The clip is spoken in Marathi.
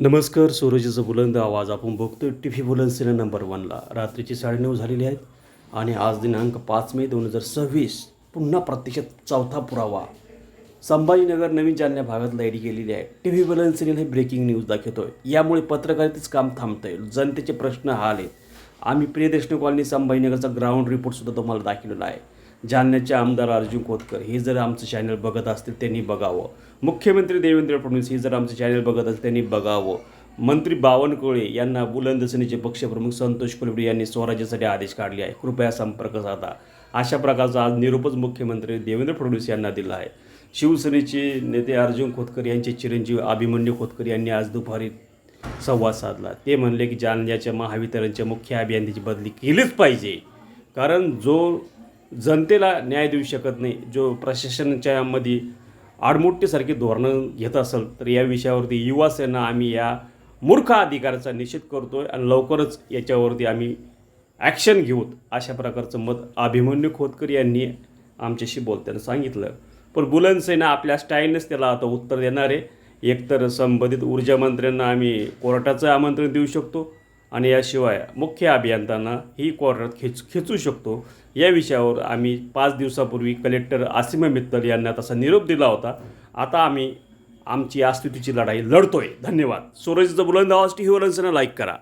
नमस्कार. सूरजेचा बुलंद आवाज आपण बघतोय टी व्ही बुलंद नंबर 1ला. रात्रीची 9:30 झालेली आहेत आणि आज दिनांक 5 मे 2026. पुन्हा प्रत्यक्षात चौथा पुरावा. संभाजीनगर नवीन जालना भागात लाईट गेलेली आहे. टी व्ही बुलंद हे ब्रेकिंग न्यूज दाखवतोय. यामुळे पत्रकारितेचं काम थांबतंय. जनतेचे प्रश्न हा आले. आम्ही प्रियदर्शनी कॉलनी संभाजीनगरचा ग्राउंड रिपोर्टसुद्धा तुम्हाला दाखवलेला आहे. जालन्याचे आमदार अर्जुन खोतकर हे जर आमचं चॅनल बघत असतील त्यांनी बघावं. मुख्यमंत्री देवेंद्र फडणवीस हे जर आमचं चॅनल बघत असतील त्यांनी बघावं. मंत्री बावनकुळे यांना बुलंद सेनेचे पक्षप्रमुख संतोष कुलकर्णी यांनी स्वराज्यासाठी आदेश काढले आहे. कृपया संपर्क साधा. अशा प्रकारचा आज निरोपच मुख्यमंत्री देवेंद्र फडणवीस यांना दिला आहे. शिवसेनेचे नेते अर्जुन खोतकर यांचे चिरंजीव अभिमन्यू खोतकर यांनी आज दुपारी संवाद साधला. ते म्हणले की जालन्याच्या महावितरणच्या मुख्य अभियंत्याची बदली केलीच पाहिजे. कारण जो जनतेला न्याय देऊ शकत नाही, जो प्रशासनाच्यामध्ये आडमुठ्ठीसारखी धोरणं घेत असेल, तर या विषयावरती युवासेना आम्ही या मूर्ख अधिकाराचा निषेध करतो आहे आणि लवकरच याच्यावरती आम्ही ॲक्शन घेऊत, अशा प्रकारचं मत अभिमन्यू खोतकर यांनी आमच्याशी बोलताना सांगितलं. पण बुलंद सेना आपल्या स्टाईलनेच त्याला आता उत्तर देणार आहे. एकतर संबंधित ऊर्जा मंत्र्यांना आम्ही कोर्टाचं आमंत्रण देऊ शकतो आणि याशिवाय मुख्य अभियंत्यांना ही कोर्टात खेचू शकतो. या विषयावर आम्ही 5 दिवसापूर्वी कलेक्टर आसिम मित्तल यांना तसा निरोप दिला होता. आता आम्ही आमची अस्तित्वाची लढाई लढतोय. धन्यवाद. सूरजचा बुलंद आवाज टी व्ही बुलंद लाईक करा.